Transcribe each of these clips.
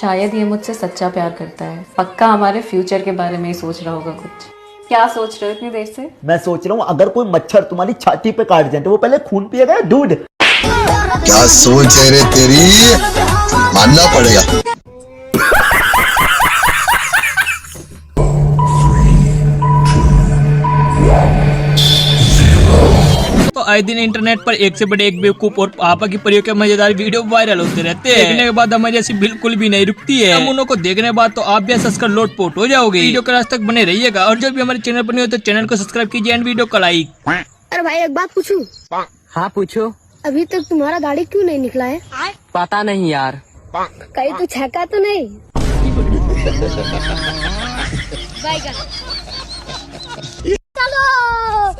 शायद ये मुझसे सच्चा प्यार करता है। पक्का हमारे फ्यूचर के बारे में ही सोच रहा होगा कुछ। क्या सोच रहे हो इतनी देर से? मैं सोच रहा हूँ अगर कोई मच्छर तुम्हारी छाती पे काट जाए तो वो पहले खून पिएगा या दूध? क्या सोच है रे तेरी, मानना पड़ेगा। तो आए दिन इंटरनेट पर एक से बड़े एक बेवकूफ और पापा की परियों के मजेदार वीडियो वायरल होते रहते हैं। देखने के बाद हमारी ऐसी बिल्कुल भी नहीं रुकती है। हम उन्हों को देखने के बाद तो आप भी हंस कर लोटपोट हो जाओगे। वीडियो के लास्ट तक बने रहिएगा और जो भी हमारे चैनल पर नहीं हो तो चैनल को सब्सक्राइब कीजिए एंड वीडियो को लाइक। अरे भाई एक बात पूछूं? हाँ पूछो। अभी तक तुम्हारा दाढ़ी क्यों नहीं निकला है? पता नहीं यार। कहीं तो छका तो नहीं?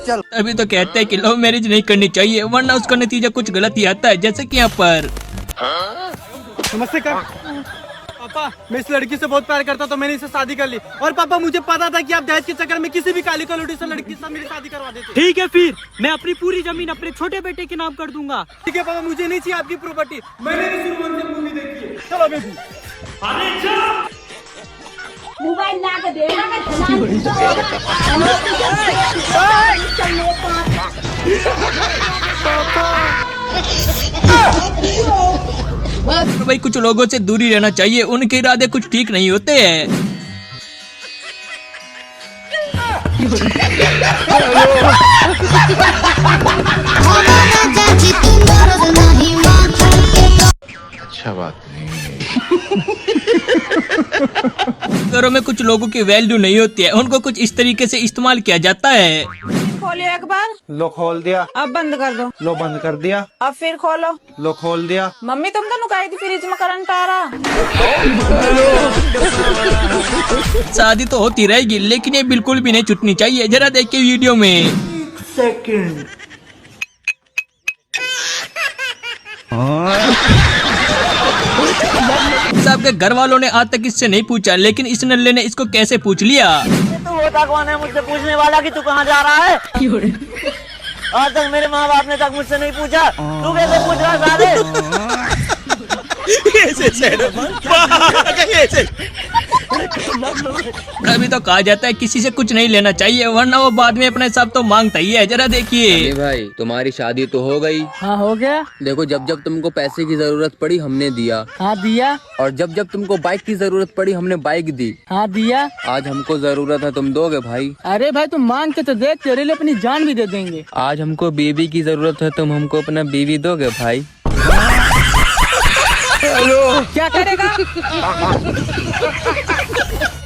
चल अभी तो कहते हैं कि लव मैरिज नहीं करनी चाहिए वरना उसका नतीजा कुछ गलत ही आता है, जैसे कि यहाँ पर। नमस्ते पापा, मैं इस लड़की से बहुत प्यार करता तो मैंने इसे शादी कर ली। और पापा मुझे पता था कि आप दहेज के चक्कर में किसी भी काली कलौटी से लड़की से मेरी शादी करवा देते। ठीक है फिर मैं अपनी पूरी जमीन अपने छोटे बेटे के नाम कर दूंगा। ठीक है पापा, मुझे नहीं चाहिए आपकी प्रॉपर्टी। मैंने भी शुरू से मूवी देखी है। चलो बेबी। मोबाइल ला के देना तो भाई कुछ लोगों से दूरी रहना चाहिए, उनके इरादे कुछ ठीक नहीं होते हैं। अच्छा बात नहीं। घरों में कुछ लोगों की वैल्यू नहीं होती है, उनको कुछ इस तरीके से इस्तेमाल किया जाता है। खोलियो एक बार। लो खोल दिया। अब बंद कर दो। लो बंद कर दिया। अब फिर खोलो। लो खोल दिया। मम्मी तुम तो नुकाई थी फ्रिज में करंट आ रहा। शादी तो होती रहेगी लेकिन ये बिल्कुल भी नहीं छूटनी चाहिए। जरा देखिए वीडियो में। सेकंड सबके घर वालों ने आज तक इससे नहीं पूछा, लेकिन इस नल्ले ने इसको कैसे पूछ लिया। तू होता कौन है मुझसे पूछने वाला कि तू कहाँ जा रहा है? आज तक मेरे माँ बाप ने तक मुझसे नहीं पूछा, तू कैसे पूछ रहा है? अभी तो कहा जाता है किसी से कुछ नहीं लेना चाहिए वरना वो बाद में अपना हिसाब तो मांगता ही है। जरा देखिए भाई तुम्हारी शादी तो हो गई। हाँ हो गया। देखो जब जब तुमको पैसे की जरूरत पड़ी हमने दिया। हाँ दिया। और जब जब तुमको बाइक की जरूरत पड़ी हमने बाइक दी। हाँ दिया। आज हमको जरूरत है, तुम दोगे भाई? अरे भाई तुम मान के तो देख, तेरे लिए अपनी जान भी दे देंगे। आज हमको बीवी की जरूरत है, तुम हमको अपना बीवी दोगे भाई? क्या करेगा?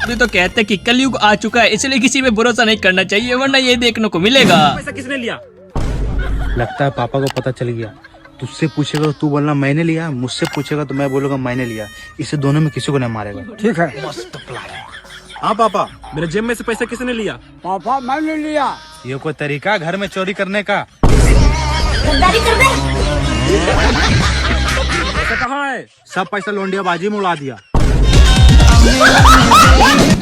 अभी तो कहते हैं कि कलयुग आ चुका है, इसलिए किसी पे भरोसा नहीं करना चाहिए वरना ये देखने को मिलेगा। पैसा किसने लिया? लगता है पापा को पता चल गया। तुझसे पूछेगा तो तू बोलना मैंने लिया, मुझसे पूछेगा तो मैं बोलूंगा मैंने लिया। इसे दोनों में किसी को नहीं मारेगा। ठीक है। मस्त प्लान है। हाँ पापा, मेरे जेब में से पैसा किसने लिया? पापा मैंने लिया। ये कोई तरीका घर में चोरी करने का? पैसा कहाँ है? सब पैसा लोंडिया बाजी में उड़ा दिया।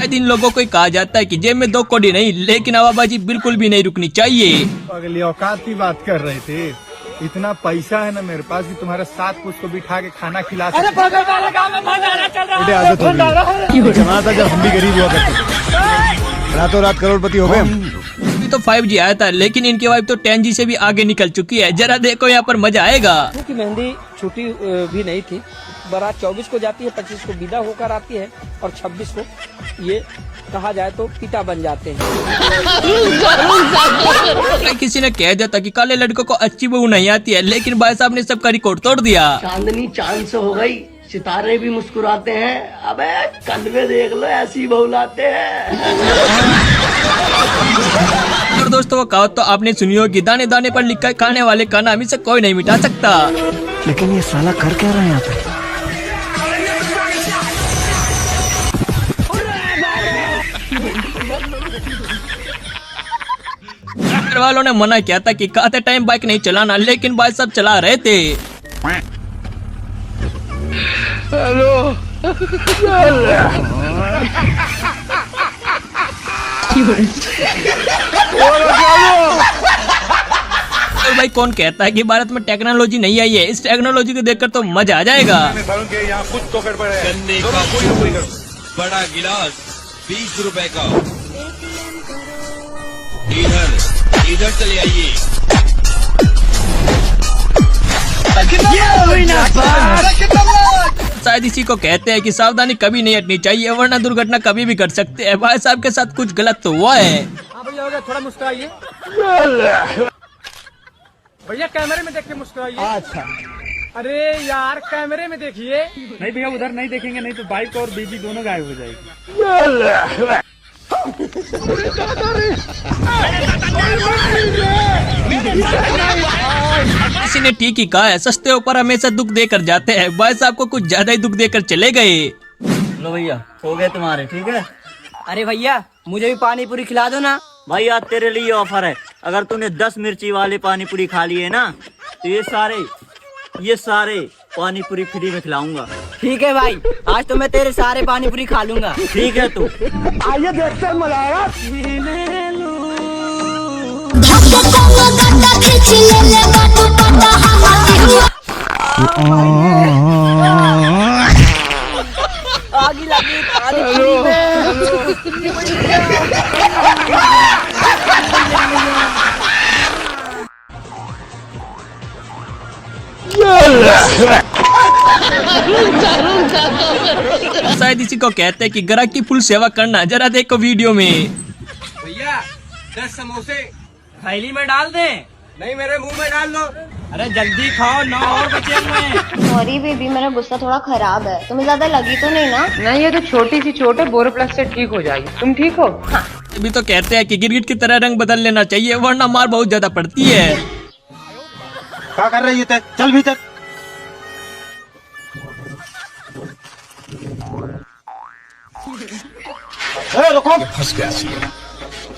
इन लोगों को कहा जाता है कि जेब में 2 कौड़ी नहीं, लेकिन हवाबाजी बिल्कुल भी नहीं रुकनी चाहिए। अगली औकात की बात कर रहे थे। इतना पैसा है ना मेरे पास कि तुम्हारे साथ कुछ को बिठा के खाना खिला सकते। आदत होगी। जमाना था जब हम भी गरीब हुआ करते थे, रातों रात करोड़पति हो गए। तो 5G आया था लेकिन इनकी वाइफ तो 10G से भी आगे निकल चुकी है। जरा देखो यहाँ पर मजा आएगा। की मेहंदी छुट्टी भी नहीं थी। बारात 24 को जाती है, 25 को विदा होकर आती है और 26 को ये कहा जाए तो पिता बन जाते हैं। किसी ने कह दिया था कि काले लड़कों को अच्छी बहू नहीं आती है, लेकिन भाई साहब ने सबका रिकॉर्ड तोड़ दिया। चांदनी चांद से हो गई, सितारे भी मुस्कुराते हैं। अबे कंधे देख लो ऐसी बहू लाते हैं। और दोस्तों वो कहावत तो आपने सुनी होगी, दाने दाने पर लिखा है खाने वाले का नाम इसे कोई नहीं मिटा सकता। लेकिन ये साला कर क्या रहा है यहाँ पे? घर वालों ने मना किया था कि खाते टाइम बाइक नहीं चलाना, लेकिन भाई सब चला रहे थे। हेलो। तो भाई कौन कहता है कि भारत में टेक्नोलॉजी नहीं आई है? इस टेक्नोलॉजी को देखकर तो मजा आ जाएगा। गन्ने का बड़ा गिलास 20 रुपए का। इधर चले आइए। शायद इसी को कहते हैं कि सावधानी कभी नहीं हटनी चाहिए, वरना दुर्घटना कभी भी घट सकती है। भाई साहब के साथ कुछ गलत तो हुआ है। हाँ भैया हो गया, थोड़ा मुस्कुराइए भैया, कैमरे में देख के मुस्कुराइए। अच्छा अरे यार कैमरे में देखिए। नहीं भैया उधर नहीं देखेंगे, नहीं तो बाइक और बीबी दोनों गायब हो जाएगी। किसी ने ठीक ही कहा है, सस्ते ऊपर हमेशा दुख देकर जाते हैं। भाई साहब को कुछ ज्यादा ही दुख देकर चले गए। लो भैया हो गए तुम्हारे, ठीक है। अरे भैया मुझे भी पानी पूरी खिला दो ना। भाई आज तेरे लिए ऑफर है, अगर तूने 10 मिर्ची वाले पानी पूरी खा लिए ना तो ये सारे पानी पूरी फ्री में खिलाऊंगा। ठीक है भाई, आज तो मैं तेरे सारे पानी पूरी खा लूंगा। ठीक है तू। आइए देखते हैं मजा आएगा। आगी लगी पानी पूरी में। शायद इसी को कहते हैं कि ग्राहक की फुल सेवा करना। जरा देखो वीडियो में। भैया 10 समोसे थैली में डाल दें। नहीं मेरे मुंह में डाल दो। अरे जल्दी खाओ, 9 और बचे हुए हैं। सॉरी बेबी, मेरा गुस्सा थोड़ा खराब है। तुम्हें ज्यादा लगी तो नहीं ना? नहीं ये तो छोटी सी चोट है, बोरोप्लस से ठीक हो जाएगी। तुम ठीक हो? हाँ। अभी तो कहते हैं कि गिरगिट की तरह रंग बदल लेना चाहिए, वरना मार बहुत ज्यादा पड़ती है। क्या कर रही है? चल भीतर। रुको, फंस गया।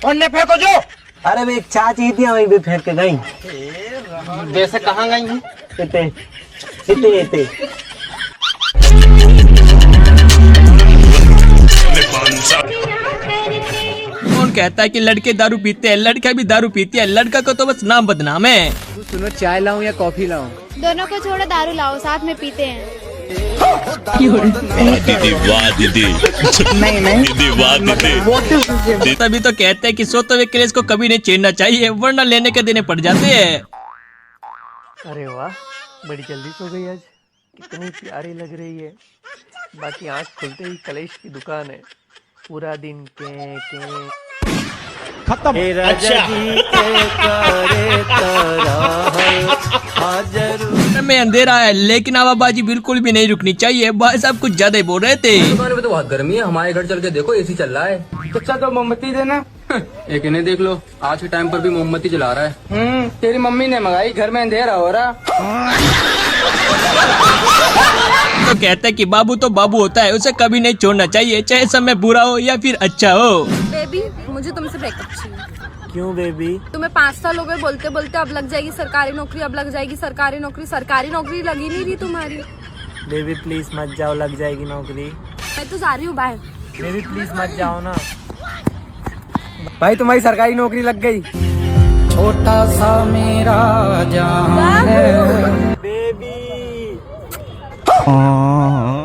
पढ़ने फेंको जो। अरे भाई एक चाची थी वहीं पे फेंक के गई। वैसे कहाँ गई हैं? इते। कौन कहता है कि लड़के दारू पीते हैं? लड़कियां भी दारू पीती है, लड़का को तो बस नाम बदनाम है। सुनो, चाय लाऊं या कॉफी लाऊं? दोनों को छोड़ो, दारू लाओ, साथ में पीते हैं। दीदी वाह दीदी। नहीं दीदी वाह दीदी। तभी तो कहते हैं कि सोते हुए क्रेज को कभी नहीं छेड़ना चाहिए, वरना लेने के देने पड़ जाते हैं। अरे वाह, बड़ी जल्दी सो गई आज। कितनी प्यारी लग रही है। बाकी आँख खुलते ही कलेश की दुकान है। पूरा दिन के खत्म। में अंधेरा है, लेकिन हवाबाजी बिल्कुल भी नहीं रुकनी चाहिए। भाई साहब कुछ ज्यादा ही बोल रहे थे। दुकान में तो बहुत गर्मी है, हमारे घर चल के देखो एसी चल रहा है। तो अच्छा तो मोमबत्ती देना। एक इन्हें देख लो, आज के टाइम पर भी मोमबत्ती जला रहा है। तेरी मम्मी ने मंगाई, घर में अंधेरा हो रहा। तो कहते हैं कि बाबू तो बाबू होता है, उसे कभी नहीं छोड़ना चाहिए, चाहे समय बुरा हो या फिर अच्छा हो। बेबी मुझे तुमसे ब्रेकअप चाहिए। क्यों बेबी? तुम्हें 5 साल हो गए बोलते बोलते, अब लग जाएगी सरकारी नौकरी, अब लग जाएगी सरकारी नौकरी। सरकारी नौकरी लगी नहीं रही तुम्हारी। बेबी प्लीज मत जाओ, लग जाएगी नौकरी। मैं तो जा रही हूँ बाहर। बेबी प्लीज मत जाओ ना। भाई तुम्हारी सरकारी नौकरी लग गई। छोटा सा मेरा जान बेबी।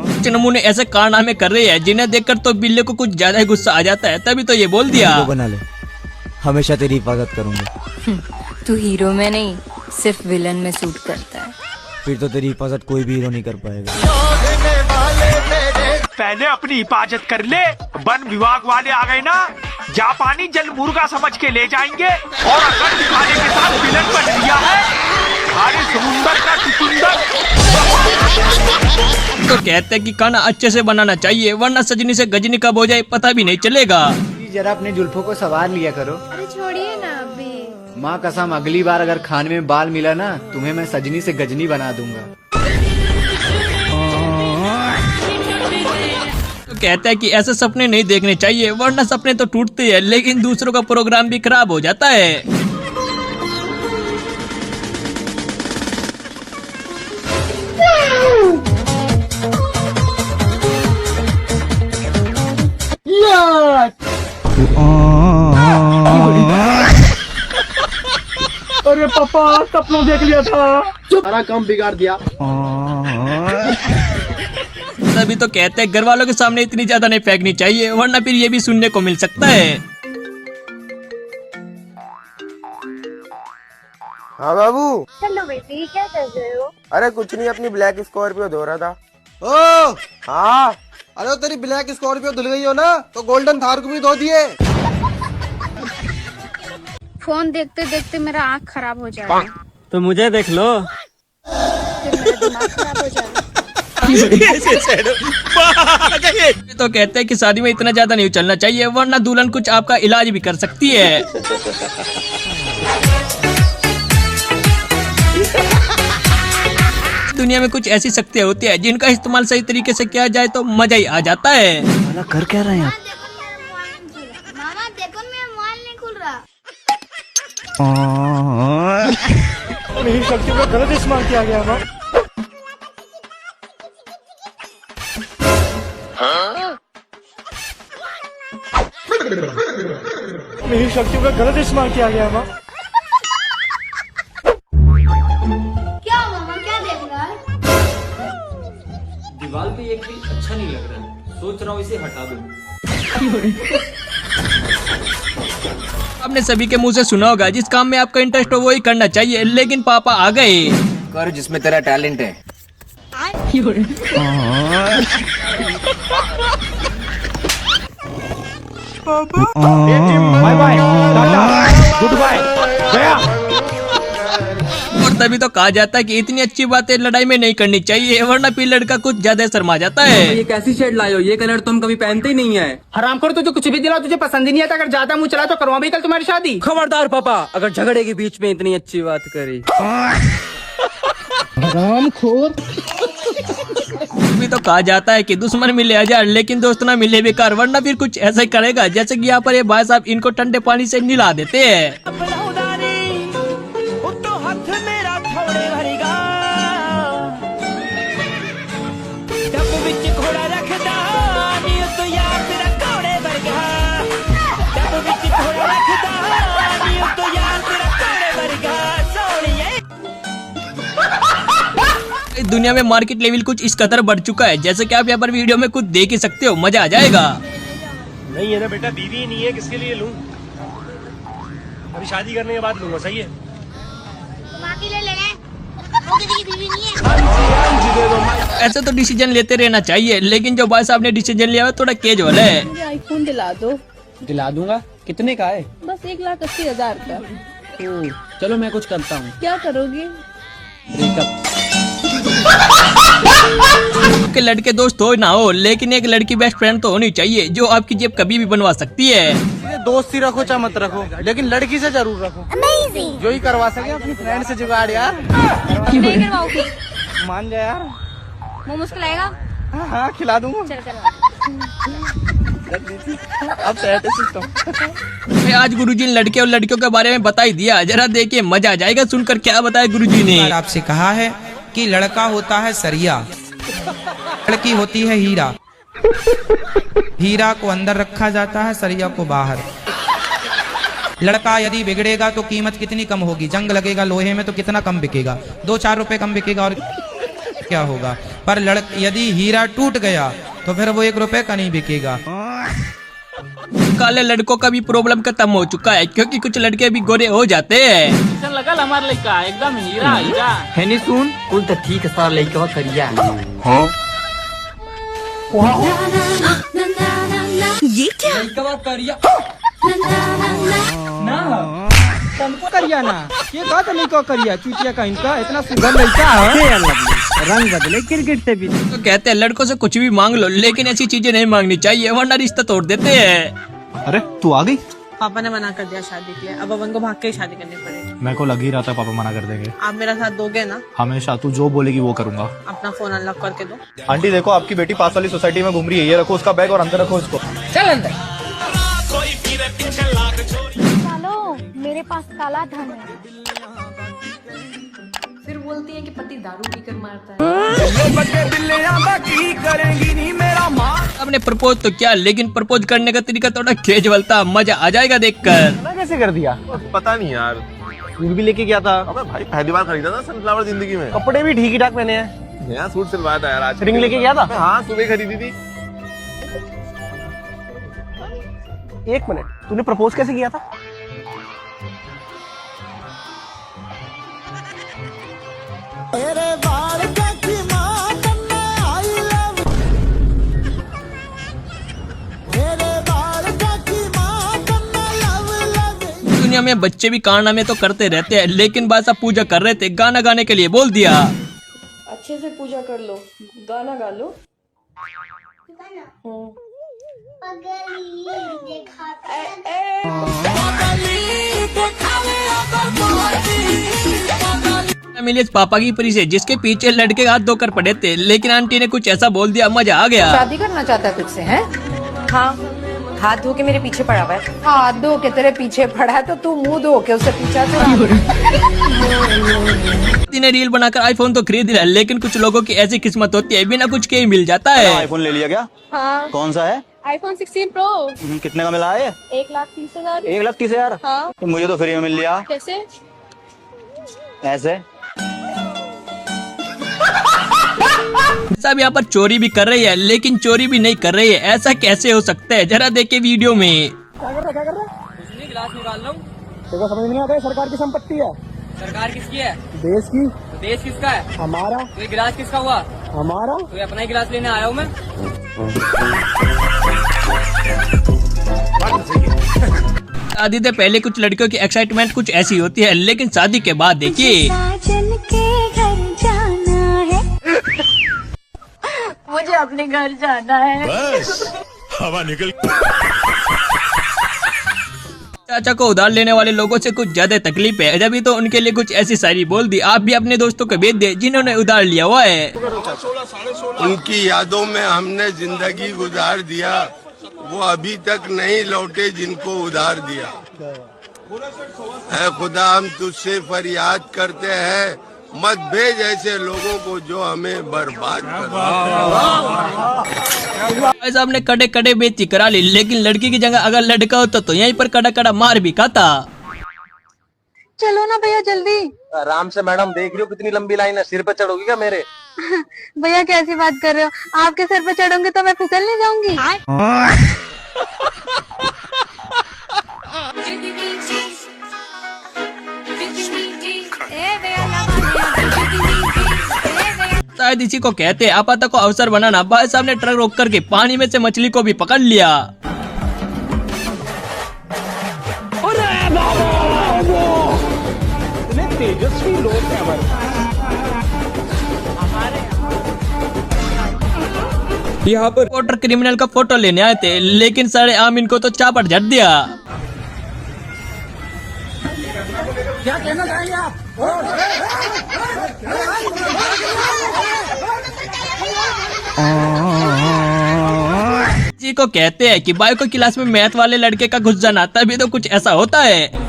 कुछ नमूने ऐसे कारनामे कर रहे हैं जिन्हें देखकर तो बिल्ली को कुछ ज्यादा ही गुस्सा आ जाता है। तभी तो ये बोल दिया, बना ले, हमेशा तेरी हिफाजत करूंगा। तू हीरो में नहीं, सिर्फ विलन में सूट करता है। फिर तो तेरी हिफाजत कोई भी हीरो नहीं कर पाएगा। पहले अपनी हिफाजत कर ले। वन विभाग वाले आ गए ना, जापानी जल मुर्गा समझ के ले जाएंगे, और अगर दिखाने के साथ विलन बन लिया है, सारे समुंदर का चुकंदर। तो कहते हैं कि खाना अच्छे से बनाना चाहिए, वरना सजनी से गजनी कब हो जाए पता भी नहीं चलेगा। जरा अपने जुल्फों को सवार लिया करो। अरे छोड़िए ना अभी। माँ कसम, अगली बार अगर खाने में बाल मिला ना, तुम्हें मैं सजनी से गजनी बना दूंगा। तो कहता है कि ऐसे सपने नहीं देखने चाहिए, वरना सपने तो टूटते हैं, लेकिन दूसरों का प्रोग्राम भी खराब हो जाता है। अरे पापा सपनों देख लिया था। सारा काम बिगाड़ दिया। तभी तो कहते हैं घर वालों के सामने इतनी ज्यादा नहीं फेंकनी चाहिए, वरना फिर ये भी सुनने को मिल सकता है। हाँ बाबू। हेलो बेटी, क्या कर रहे हो? अरे कुछ नहीं, अपनी ब्लैक स्कॉर्पियो धो रहा था। ओ हाँ। अरे तेरी ब्लैक स्कॉर्पियो धुल गई हो ना, तो गोल्डन थार को भी धो दिए। फोन देखते देखते मेरा आँख खराब हो जाएगा, तो मुझे देख लो। फिर मेरा दिमाग खराब हो जाएगा। तो कहते हैं कि शादी में इतना ज्यादा नहीं उछलना चाहिए, वरना दुल्हन कुछ आपका इलाज भी कर सकती है। दुनिया में कुछ ऐसी शक्तियाँ होती है जिनका इस्तेमाल सही तरीके से किया जाए तो मजा ही आ जाता है। कर क्या रहे हैं आप? मामा देखो, मेरा मोबाइल नहीं खुल रहा। मेरी शक्ति का गलत इस्तेमाल किया गया ना। मेरी शक्तियों का गलत इस्तेमाल किया गया ना। क्या मामा, क्या देख रहा है? दीवार पे एक भी अच्छा नहीं लग रहा, सोच रहा हूँ इसे हटा दूं। आपने सभी के मुंह से सुना होगा, जिस काम में आपका इंटरेस्ट हो वही करना चाहिए, लेकिन पापा आ गए। कर जिसमें तेरा टैलेंट है। Bye bye, tata, goodbye, गया। और तभी तो कहा जाता है कि इतनी अच्छी बातें लड़ाई में नहीं करनी चाहिए, वरना फिर लड़का कुछ ज्यादा शर्मा जाता है। ये कैसी शेड लाए हो? ये कलर तुम कभी पहनते ही नहीं है। हरामखोर, तुझे कुछ भी दिला, तुझे पसंद ही नहीं आता। अगर ज्यादा मुंह चला तो करवा भी कल तुम्हारी शादी। खबरदार पापा, अगर झगड़े के बीच में इतनी अच्छी बात करी। हरामखोर। भी तो कहा जाता है कि दुश्मन मिले हजार लेकिन दोस्त ना मिले बेकार, वरना फिर कुछ ऐसा ही करेगा। जैसे कि यहाँ पर ये भाई साहब इनको ठंडे पानी से नहला देते हैं। दुनिया में मार्केट लेवल कुछ इस कदर बढ़ चुका है, जैसे कि आप यहाँ पर वीडियो में कुछ देख ही सकते हो, मजा आ जाएगा। नहीं है ना बेटा, बीवी नहीं है, किसके लिए लूं? अभी शादी करने के बाद लूंगा, सही है? ले लेंगे, बीवी नहीं है। ऐसे तो डिसीजन लेते रहना चाहिए, लेकिन जो भाई साहब ने डिसीजन लिया है थोड़ा केज वाला है। मुझे आईफोन दिला दो। दिला दूंगा। कितने का है? बस 1,80,000 का। चलो मैं कुछ करता हूँ। क्या करोगे? ब्रेकअप। के लड़के दोस्त हो ना हो, लेकिन एक लड़की बेस्ट फ्रेंड तो होनी चाहिए, जो आपकी जेब कभी भी बनवा सकती है। दोस्ती रखो चाहे मत रखो, लेकिन लड़की से जरूर रखो। जो ही करवा सके अपनी फ्रेंड से जुगाड़ यार। नहीं करवाओगी? मान जा यार। मोमोज खिलाएगा? हाँ खिला दूंगा। चल करवा। अब सेट है सिस्टम। मैं आज गुरुजी ने लड़के और लड़कियों के बारे में बता ही दिया, जरा देखिए मजा आ जाएगा सुनकर। क्या बताया गुरुजी ने? आपसे कहा है कि लड़का होता है सरिया, लड़की होती है हीरा। हीरा को अंदर रखा जाता है, सरिया को बाहर। लड़का यदि बिगड़ेगा तो कीमत कितनी कम होगी, जंग लगेगा लोहे में तो कितना कम बिकेगा, 2-4 रुपए कम बिकेगा और क्या होगा। पर यदि हीरा टूट गया तो फिर वो 1 रुपए का नहीं बिकेगा। काले लड़कों का भी प्रॉब्लम खत्म हो चुका है, क्योंकि कुछ लड़के भी गोरे हो जाते हैं। लगा हमारे लड़का एकदम हीरा हीरा है नहीं सुन कुल तो ठीक है, सारा लड़का करिया। ये क्या? लड़का करिया ना करिया ना, ये कहा तो नहीं को करिया, चूतिया का इनका इतना सुंदर लड़का है। रंग बदले क्रिकेट से भी। तो कहते हैं लड़कों से कुछ भी मांग लो, लेकिन ऐसी चीजें नहीं मांगनी चाहिए, वरना रिश्ता तोड़ देते हैं। अरे तू आ गई? पापा ने मना कर दिया शादी के लिए, अब अपन को भाग के ही शादी करनी पड़ेगी। मेरे को लग ही रहा था पापा मना कर देंगे। आप मेरा साथ दोगे ना? हमेशा तू जो बोलेगी वो करूंगा। अपना फोन अनलॉक करके दो। आंटी देखो आपकी बेटी पास वाली सोसाइटी में घूम रही है, ये रखो उसका बैग और अंदर रखो उसको। चल अंदर। चलो, मेरे पास काला धन है। फिर बोलती है कि पति दारू पीकर मारता है। आपने प्रपोज तो किया, लेकिन प्रपोज करने का तरीका थोड़ा कैजुअल था, मजा आ जाएगा देखकर। कैसे कर दिया? पता नहीं यार, सूट भी लेके गया था। अबे भाई पहली बार खरीदा था सनफ्लावर जिंदगी में। कपड़े भी ठीक ही ठाक पहने हैं। यहाँ सूट सिलवाया था यार आज। रिंग लेके गया था? हाँ सुबह खरीदी थी। एक मिनट, तूने प्रपोज कैसे किया था? दुनिया में बच्चे भी कारनामे तो करते रहते हैं, लेकिन बस अब पूजा कर रहे थे, गाना गाने के लिए बोल दिया। अच्छे से पूजा कर लो, गाना गा लो। मिले पापा की परी से, जिसके पीछे लड़के हाथ धोकर पड़े थे, लेकिन आंटी ने कुछ ऐसा बोल दिया, मजा आ गया। शादी करना चाहता है तुझसे, हैं? हाँ, हाथ धो के मेरे पीछे पड़ा हुआ है। हाथ धो के तेरे पीछे पड़ा है तो तू मुंह धो के उससे पीछा ने रील बनाकर आईफोन तो खरीद लिया, लेकिन कुछ लोगों की ऐसी किस्मत होती है, बिना कुछ के ही मिल जाता है। आईफोन ले लिया क्या? हाँ, कौन सा है? iPhone 16 Pro। कितने का मिला है? 1,30,000। 1,30,000? हाँ। तो मुझे तो फ्री में मिल लिया। कैसे? ऐसे सब यहाँ पर चोरी भी कर रही है, लेकिन चोरी भी नहीं कर रही है, ऐसा कैसे हो सकता है? जरा देखे वीडियो में। क्या कर रहा है? गिलास निकाल रहा हूँ। देखो समझ नहीं आता है, सरकार की संपत्ति है। सरकार किसकी है? देश की। तो देश किसका है? हमारा। तो ये गिलास किसका हुआ? हमारा। तो ये अपना ही गिलास लेने आया हूँ मैं। शादी से पहले कुछ लड़कियों की एक्साइटमेंट कुछ ऐसी होती है, लेकिन शादी के बाद देखिए। मुझे अपने घर जाना है। बस हवा निकल। चाचा को उधार लेने वाले लोगों से कुछ ज्यादा तकलीफ है, जब तो उनके लिए कुछ ऐसी शायरी बोल दी। आप भी अपने दोस्तों को भेज दे जिन्होंने उधार लिया हुआ है। उनकी यादों में हमने जिंदगी गुजार दिया, वो अभी तक नहीं लौटे जिनको उधार दिया। है खुदा हम तुझसे फरियाद करते हैं, मत भेज ऐसे लोगों को जो हमें बर्बाद कर। साहब ने कड़े कड़े बेइज्जती करा ली, लेकिन लड़की की जगह अगर लड़का होता तो यहीं पर कड़ा कड़ा मार भी खाता। चलो ना भैया जल्दी। आराम से मैडम, देख रही हो कितनी लंबी लाइन है, सिर पे चढ़ोगी क्या मेरे? भैया कैसी बात कर रहे हो? आपके सर पे चढ़ूंगी तो मैं फिसल नहीं जाऊंगी। शायद इसी को कहते हैं आपाता को अवसर बनाना। भाई साहब ने ट्रक रोक करके पानी में से मछली को भी पकड़ लिया। तेजस्वी लोग हैं हमारे। यहाँ पर वोटर क्रिमिनल का फोटो लेने आए थे, लेकिन सारे आम इनको तो चापट झट दिया। क्या कहना चाहेंगे आप? जी को कहते हैं कि बायो क्लास में मैथ वाले लड़के का घुस जाना, तभी तो कुछ ऐसा होता है।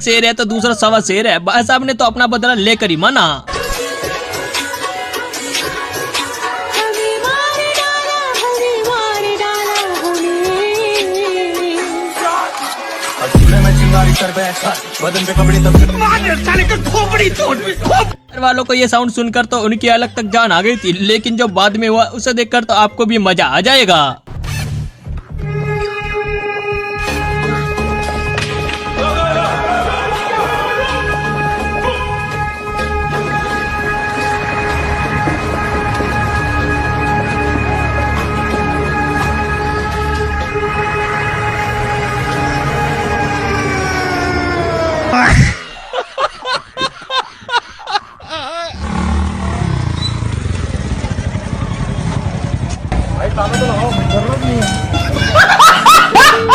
शेर है तो दूसरा सवा शेर है। भाई साहब ने तो अपना बदला लेकर ही माना। घर वालों को ये साउंड सुनकर तो उनकी अलग तक जान आ गई थी, लेकिन जो बाद में हुआ उसे देखकर तो आपको भी मजा आ जाएगा।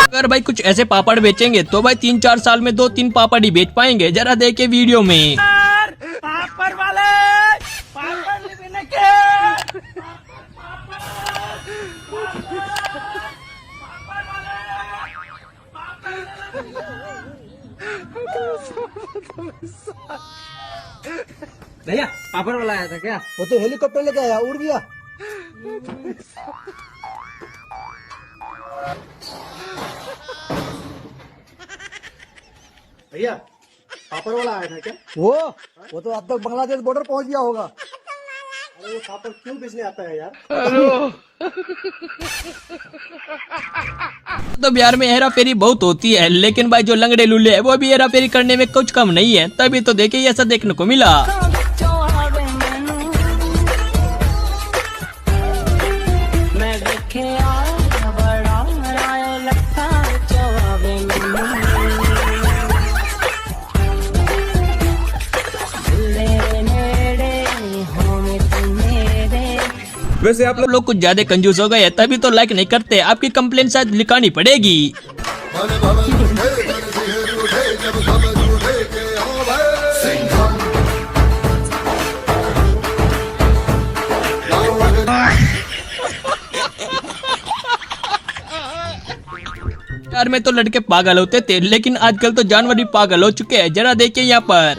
अगर भाई कुछ ऐसे पापड़ बेचेंगे तो भाई 3-4 साल में 2-3 पापड़ ही बेच पाएंगे। जरा देखे वीडियो में। पापड़ वाले पापड़ लेने के। भैया पापड़ वाला आया था क्या? वो तो हेलीकॉप्टर लेके आया, उड़ गया। भैया पापड़ वाला आया था क्या? वो तो अब तक बांग्लादेश बॉर्डर पहुंच गया होगा। अरे वो पापड़ क्यों बेचने आता है यार? तो बिहार में हेरा फेरी बहुत होती है, लेकिन भाई जो लंगड़े लुल्ले है वो भी हेरा फेरी करने में कुछ कम नहीं है। तभी तो देखिए ऐसा देखने को मिला। वैसे आप लोग कुछ ज्यादा कंजूस हो गए हैं, तभी तो लाइक नहीं करते। आपकी कंप्लेंट शायद लिखानी पड़ेगी। यार में तो लड़के पागल होते थे, लेकिन आजकल तो जानवर भी पागल हो चुके हैं। जरा देखिए यहाँ पर।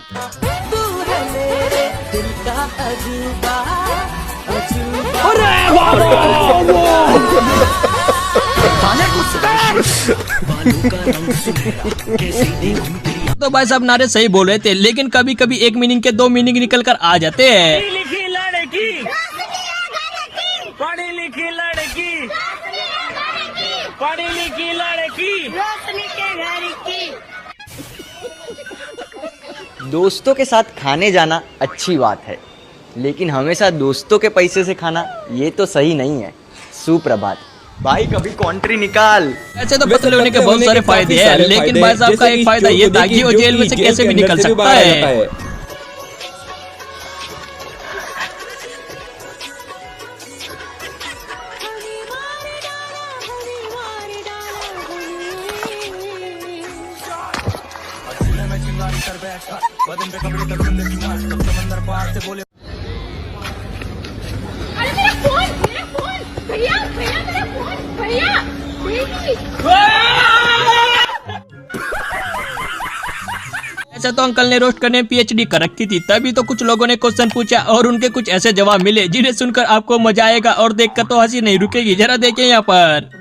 तो भाई साहब नारे सही बोल रहे थे, लेकिन कभी कभी एक मीनिंग के 2 मीनिंग निकल कर आ जाते हैं। पढ़ी लिखी लड़की, पढ़ी लिखी लड़की, पढ़ी लिखी लड़की, रोशनी के घर की। दोस्तों के साथ खाने जाना अच्छी बात है, लेकिन हमेशा दोस्तों के पैसे से खाना ये तो सही नहीं है। सुप्रभात भाई, कभी कॉन्ट्री निकाल। ऐसे तो पतले होने के बहुत सारे फायदे हैं, लेकिन भाई साहब का एक फायदा ये था कि वो जेल में से कैसे भी निकल सकता है। अरे मेरा फोन भैया भैया मेरा फोन भैया। ऐसा तो अंकल ने रोस्ट करने में PhD कर रखी थी। तभी तो कुछ लोगों ने क्वेश्चन पूछा और उनके कुछ ऐसे जवाब मिले जिन्हें सुनकर आपको मजा आएगा और देखकर तो हंसी नहीं रुकेगी। जरा देखिए यहाँ पर।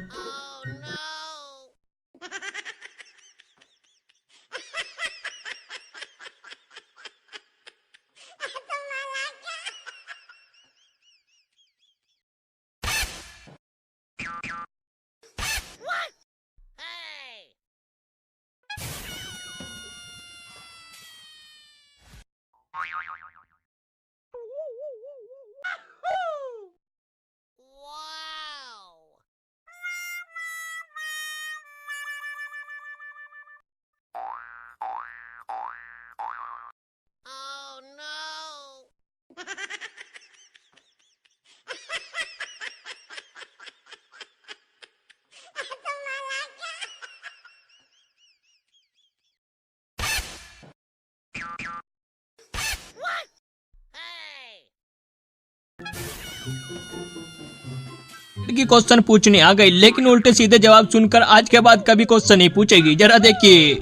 की क्वेश्चन पूछने आ गई, लेकिन उल्टे सीधे जवाब सुनकर आज के बाद कभी क्वेश्चन नहीं पूछेगी। जरा देखिए।